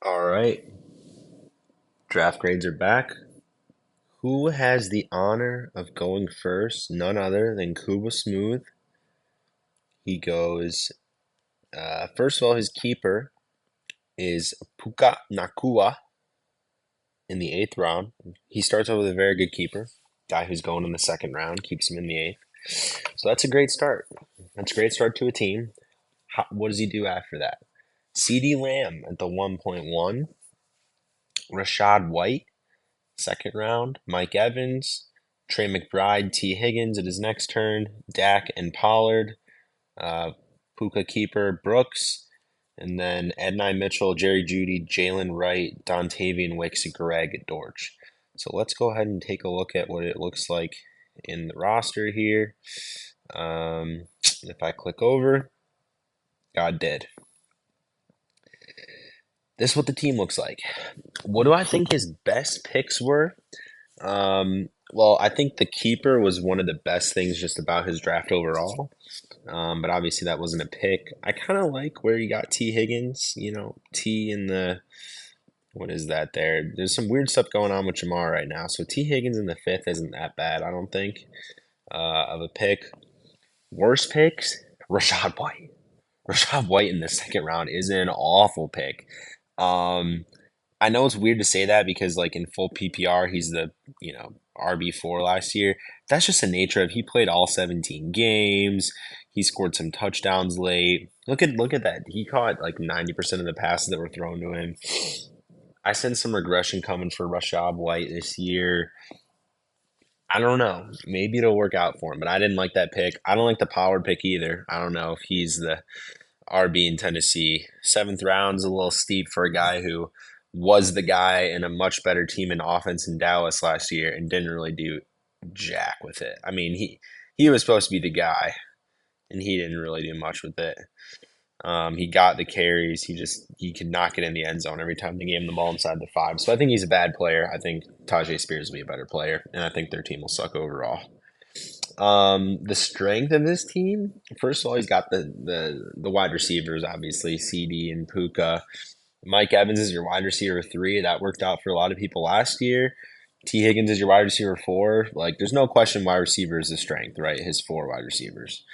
All right, draft grades are back. Who has the honor of going first? None other than Kuba Smooth. He goes, first of all, his keeper is Puka Nakua in the eighth round. He starts out with a very good keeper, guy who's going in the second round, keeps him in the eighth. So that's a great start. That's a great start to a team. What does he do after that? CD Lamb at the 1.1, Rashad White second round, Mike Evans, Trey McBride, T. Higgins at his next turn, Dak and Pollard, uh, Puka Keeper, Brooks, and then Ednai Mitchell, Jerry Judy, Jalen Wright, Dontavian Wicks, Greg Dortch. So let's go ahead and take a look at what it looks like in the roster here. If I click over, God did. This is what the team looks like. What do I think his best picks were? Well, I think the keeper was one of the best things just about his draft overall. But obviously that wasn't a pick. I kind of like where you got T. Higgins, T in the, what is that there? There's some weird stuff going on with Jamar right now. So T. Higgins in the fifth isn't that bad, I don't think, of a pick. Worst picks, Rashad White. Rashad White in the second round is an awful pick. Um, I know it's weird to say that because like in full PPR, he's the, RB4 last year. That's just the nature of he played all 17 games. He scored some touchdowns late. Look at that. He caught like 90% of the passes that were thrown to him. I sense some regression coming for Rashad White this year. I don't know. Maybe it'll work out for him, but I didn't like that pick. I don't like the Pollard pick either. I don't know if he's the RB in Tennessee. Seventh round's a little steep for a guy who was the guy in a much better team in offense in Dallas last year and didn't really do jack with it. I mean, he was supposed to be the guy, and he didn't really do much with it. He got the carries. He could not get in the end zone every time they gave him the ball inside the five. So I think he's a bad player. I think Tajay Spears will be a better player, and I think their team will suck overall. The strength of this team, first of all, he's got the wide receivers, obviously, CD and Puka. Mike Evans is your wide receiver 3. That worked out for a lot of people last year. T. Higgins is your wide receiver 4. Like, there's no question wide receiver is the strength, right? His 4 wide receivers.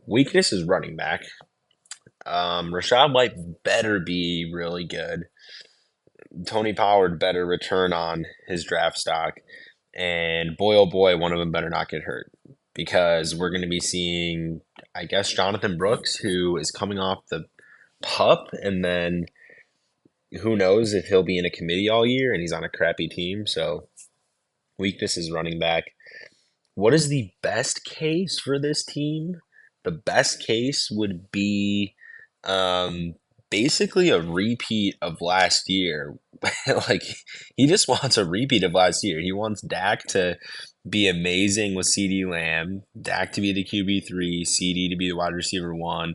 Weakness is running back. Rashad White better be really good. Tony Pollard better return on his draft stock. And boy, oh boy, one of them better not get hurt because we're going to be seeing, I guess, Jonathan Brooks, who is coming off the pup, and then who knows if he'll be in a committee all year and he's on a crappy team. So weakness is running back. What is the best case for this team? The best case would be basically a repeat of last year. Like, he just wants a repeat of last year. He wants Dak to be amazing with CD Lamb, Dak to be the QB3, CD to be the wide receiver 1,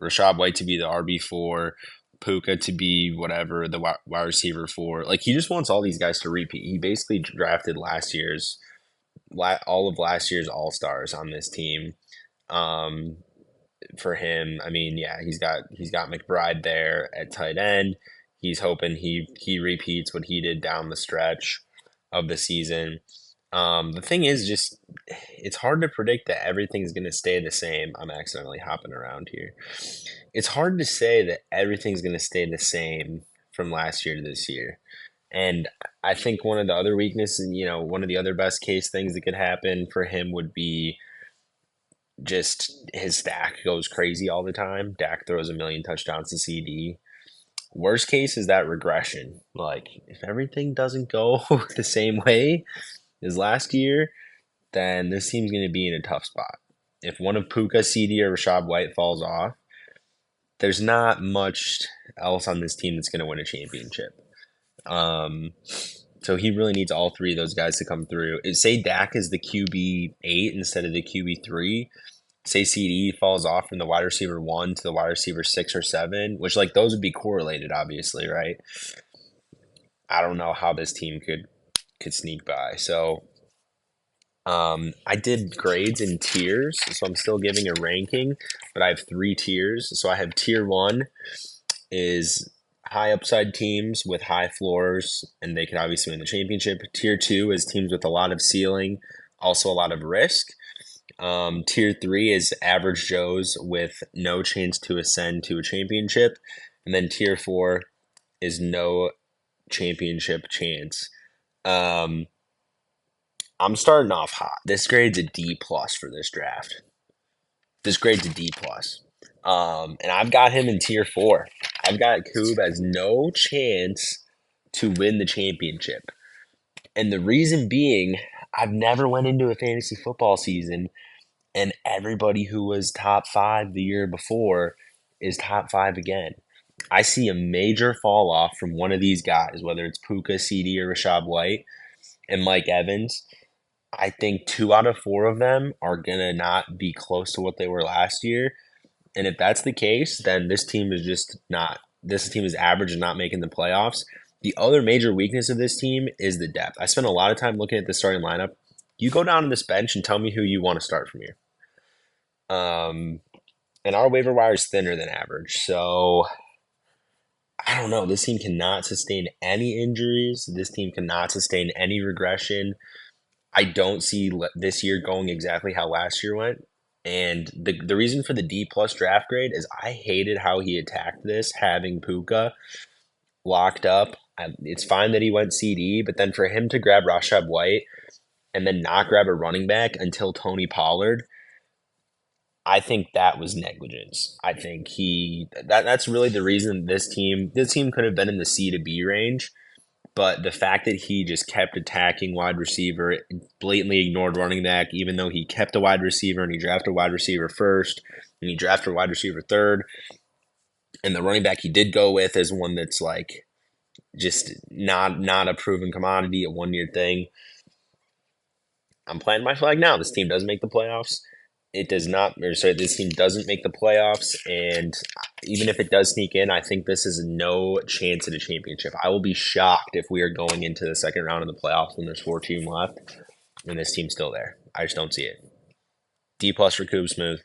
Rashad White to be the RB4, Puka to be whatever, the wide receiver 4. Like, he just wants all these guys to repeat. He basically drafted all of last year's All-Stars on this team. For him, I mean, yeah, he's got McBride there at tight end. He's hoping he repeats what he did down the stretch of the season. The thing is, just it's hard to predict that everything's going to stay the same. I'm accidentally hopping around here. It's hard to say that everything's going to stay the same from last year to this year. And I think one of the other weaknesses, one of the other best case things that could happen for him would be just his stack goes crazy all the time. Dak throws a million touchdowns to CD. Worst case is that regression. Like, if everything doesn't go the same way as last year, then this team's going to be in a tough spot. If one of Puka, CD, or Rashad White falls off, there's not much else on this team that's going to win a championship. So he really needs all 3 of those guys to come through. Say Dak is the QB8 instead of the QB3. Say CD falls off from the wide receiver 1 to the wide receiver 6 or 7, which, like, those would be correlated, obviously, right? I don't know how this team could sneak by. So I did grades in tiers, so I'm still giving a ranking, but I have 3 tiers. So I have tier 1 is high upside teams with high floors, and they could obviously win the championship. Tier two is teams with a lot of ceiling, also a lot of risk. Tier three is average Joes with no chance to ascend to a championship. And then tier four is no championship chance. Um, I'm starting off hot. This grade's a D plus for this draft. This grade's a D plus. And I've got him in tier four. I've got Koob as no chance to win the championship. And the reason being, I've never went into a fantasy football season and everybody who was top five the year before is top five again. I see a major fall off from one of these guys, whether it's Puka, CD, or Rashad White and Mike Evans. I think two out of four of them are gonna not be close to what they were last year. And if that's the case, then this team is just not. This team is average and not making the playoffs. The other major weakness of this team is the depth. I spent a lot of time looking at the starting lineup. You go down to this bench and tell me who you want to start from here. And our waiver wire is thinner than average. So I don't know. This team cannot sustain any injuries. This team cannot sustain any regression. I don't see this year going exactly how last year went. And the reason for the D plus draft grade is I hated how he attacked this, having Puka locked up. It's fine that he went CD, but then for him to grab Rashad White and then not grab a running back until Tony Pollard, I think that was negligence. I think that's really the reason this team could have been in the C to B range. But the fact that he just kept attacking wide receiver, blatantly ignored running back, even though he kept a wide receiver and he drafted a wide receiver first and he drafted a wide receiver third. And the running back he did go with is one that's like just not a proven commodity, a 1 year thing. I'm planting my flag now. This team doesn't make the playoffs. It does not, or sorry, this team doesn't make the playoffs. And even if it does sneak in, I think this is no chance at a championship. I will be shocked if we are going into the second round of the playoffs when there's 4 teams left and this team's still there. I just don't see it. D plus for Koob Smooth.